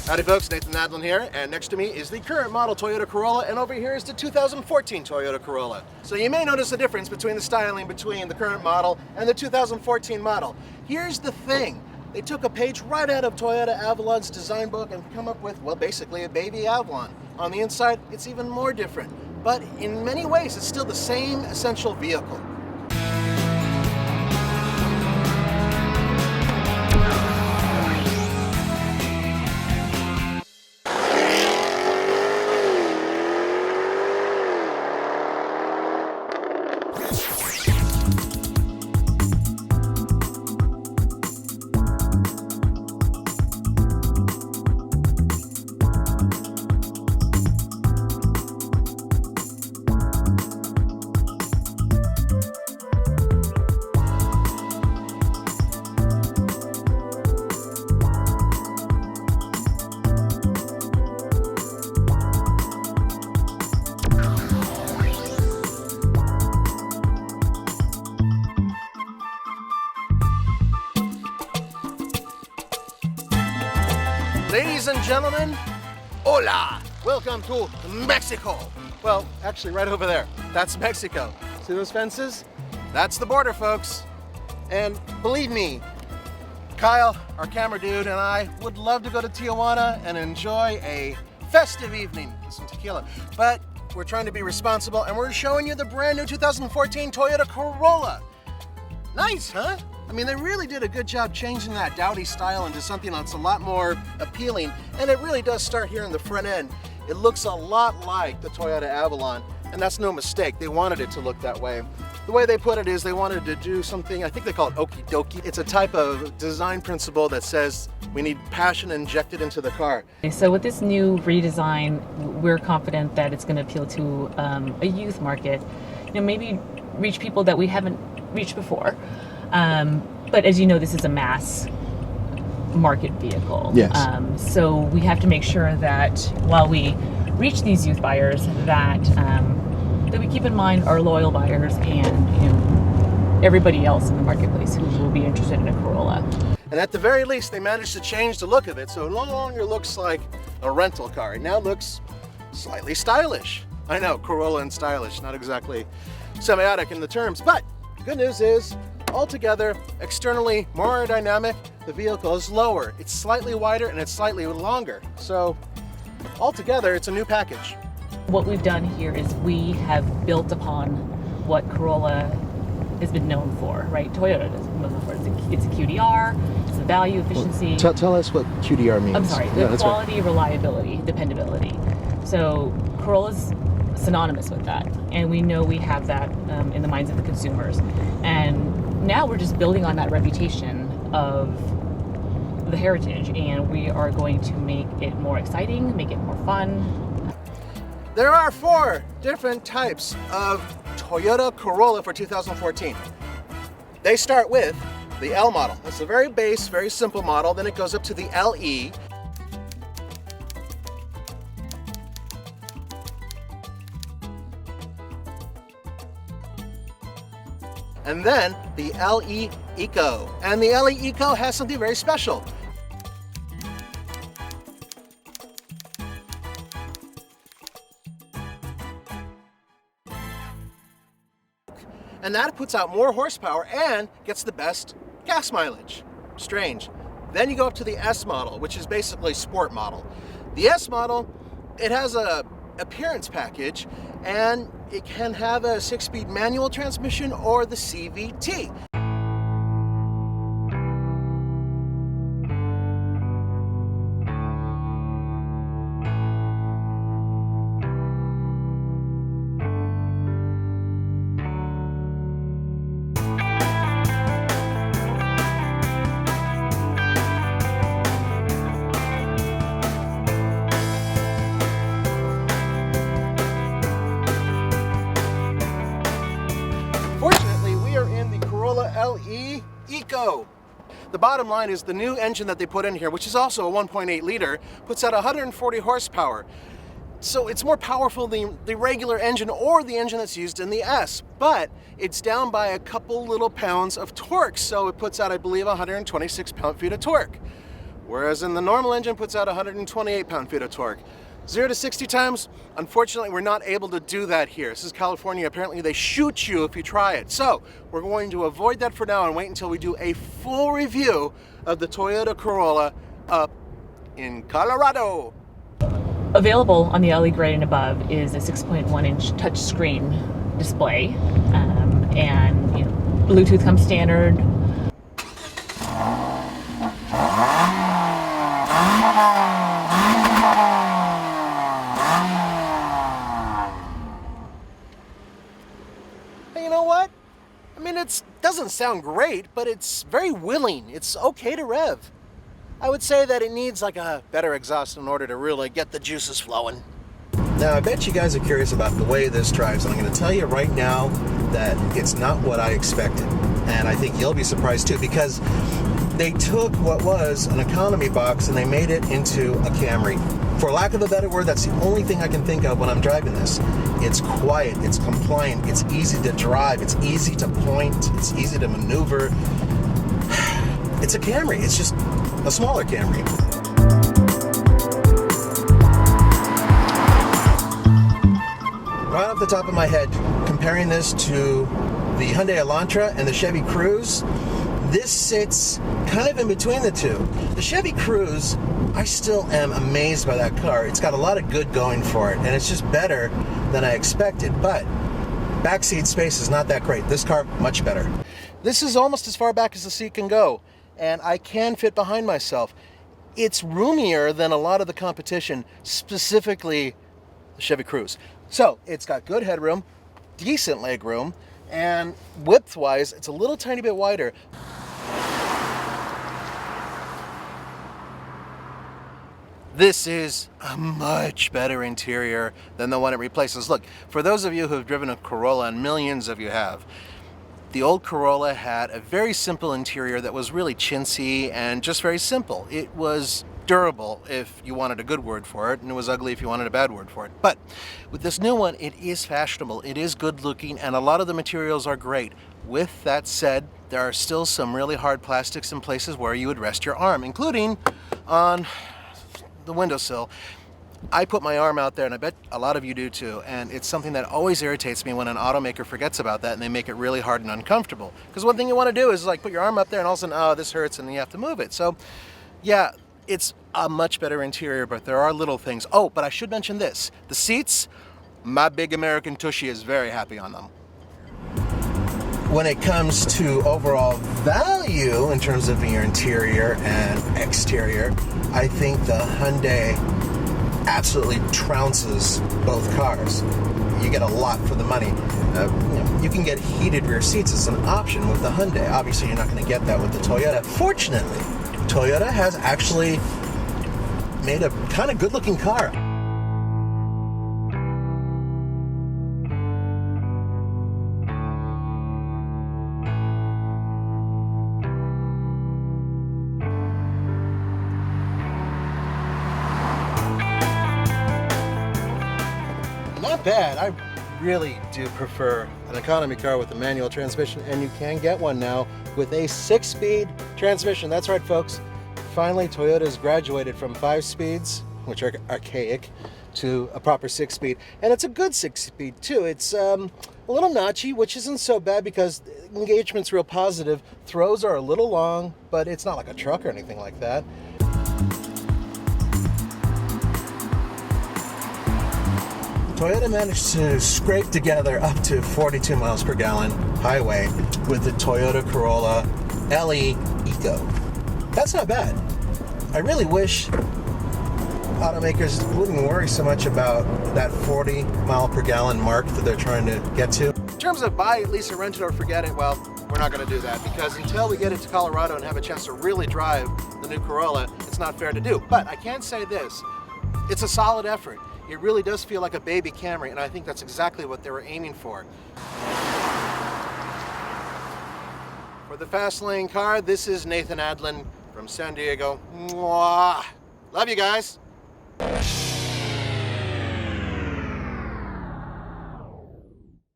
Howdy folks, Nathan Nadlin here, and next to me is the current model Toyota Corolla, and over here is the 2014 Toyota Corolla. So you may notice a difference between the styling between the current model and the 2014 model. Here's the thing. They took a page right out of Toyota Avalon's design book and come up with, well, basically a baby Avalon. On the inside, it's even more different. But in many ways, it's still the same essential vehicle. Ladies and gentlemen, hola! Welcome to Mexico. Well, actually right over there, that's Mexico. See those fences? That's the border, folks. And believe me, Kyle, our camera dude, and I would love to go to Tijuana and enjoy a festive evening with some tequila. But we're trying to be responsible, and we're showing you the brand new 2014 Toyota Corolla. Nice, huh? I mean, they really did a good job changing that dowdy style into something that's a lot more appealing, and it really does start here in the front end. It looks a lot like the Toyota Avalon, and that's no mistake. They wanted it to look that way. The way they put it is they wanted to do something, I think they call it okie dokie. It's a type of design principle that says we need passion injected into the car. So with this new redesign, we're confident that it's going to appeal to a youth market, maybe reach people that we haven't reached before. But as you know, this is a mass market vehicle. Yes. So we have to make sure that while we reach these youth buyers, that we keep in mind our loyal buyers and everybody else in the marketplace who will be interested in a Corolla. And at the very least, they managed to change the look of it, so it no longer looks like a rental car. It now looks slightly stylish. I know, Corolla and stylish, not exactly semiotic in the terms, but the good news is, altogether, externally more aerodynamic, the vehicle is lower. It's slightly wider and it's slightly longer. So altogether, it's a new package. What we've done here is we have built upon what Corolla has been known for, right? Toyota is known for. It's a QDR, it's the value, efficiency. Well, tell us what QDR means. I'm sorry, the quality, reliability, dependability. So Corolla's synonymous with that, and we know we have that in the minds of the consumers. And now we're just building on that reputation of the heritage, and we are going to make it more exciting, make it more fun. There are 4 different types of Toyota Corolla for 2014. They start with the L model. That's a very base, very simple model. Then it goes up to the LE. And then the LE Eco. And the LE Eco has something very special. And that puts out more horsepower and gets the best gas mileage. Strange. Then you go up to the S model, which is basically sport model. The S model, it has a appearance package, and it can have a 6-speed manual transmission or the CVT. LE Eco. The bottom line is the new engine that they put in here, which is also a 1.8 liter, puts out 140 horsepower. So it's more powerful than the regular engine or the engine that's used in the S, but it's down by a couple little pounds of torque. So it puts out, I believe, 126 pound-feet of torque. whereas in the normal engine puts out 128 pound-feet of torque. 0 to 60 times, unfortunately, we're not able to do that here. This is California. Apparently, they shoot you if you try it. So we're going to avoid that for now and wait until we do a full review of the Toyota Corolla up in Colorado. Available on the LE grade and above is a 6.1-inch touchscreen display, and Bluetooth comes standard. Hey, you know what? I mean, it doesn't sound great, but it's very willing. It's okay to rev. I would say that it needs like a better exhaust in order to really get the juices flowing. Now, I bet you guys are curious about the way this drives, and I'm going to tell you right now that it's not what I expected. And I think you'll be surprised too, because they took what was an economy box and they made it into a Camry. For lack of a better word, that's the only thing I can think of when I'm driving this. It's quiet, it's compliant, it's easy to drive, it's easy to point, it's easy to maneuver. It's a Camry, it's just a smaller Camry. Right off the top of my head, comparing this to the Hyundai Elantra and the Chevy Cruze, this sits kind of in between the two. The Chevy Cruze, I still am amazed by that car. It's got a lot of good going for it, and it's just better than I expected, but backseat space is not that great. This car, much better. This is almost as far back as the seat can go, and I can fit behind myself. It's roomier than a lot of the competition, specifically the Chevy Cruze. So it's got good headroom, decent leg room, and width-wise, it's a little tiny bit wider. This is a much better interior than the one it replaces. Look, for those of you who have driven a Corolla, and millions of you have, the old Corolla had a very simple interior that was really chintzy and just very simple. It was durable if you wanted a good word for it, and it was ugly if you wanted a bad word for it. But with this new one, it is fashionable, it is good looking, and a lot of the materials are great. With that said, there are still some really hard plastics in places where you would rest your arm, including on the windowsill. I put my arm out there, and I bet a lot of you do too, and it's something that always irritates me when an automaker forgets about that and they make it really hard and uncomfortable. Because one thing you want to do is like put your arm up there and all of a sudden, oh, this hurts, and you have to move it. So yeah, it's a much better interior, but there are little things. Oh, but I should mention this. The seats, my big American Tushy is very happy on them. When it comes to overall value in terms of your interior and exterior, I think the Hyundai absolutely trounces both cars. You get a lot for the money. You can get heated rear seats as an option with the Hyundai. Obviously, you're not going to get that with the Toyota. Fortunately, Toyota has actually made a kind of good-looking car. Not bad. I really do prefer an economy car with a manual transmission, and you can get one now with a 6-speed transmission. That's right, folks. Finally, Toyota's graduated from 5 speeds, which are archaic, to a proper 6-speed, and it's a good 6-speed too. It's a little notchy, which isn't so bad because engagement's real positive. Throws are a little long, but it's not like a truck or anything like that. Toyota managed to scrape together up to 42 miles per gallon highway with the Toyota Corolla LE Eco. That's not bad. I really wish automakers wouldn't worry so much about that 40 mile per gallon mark that they're trying to get to. In terms of buy, lease, or rent it, or forget it, well, we're not going to do that because until we get it to Colorado and have a chance to really drive the new Corolla, it's not fair to do. But I can say this, it's a solid effort. It really does feel like a baby Camry, and I think that's exactly what they were aiming for. For the Fast Lane Car, this is Nathan Adlin from San Diego. Mwah! Love you guys.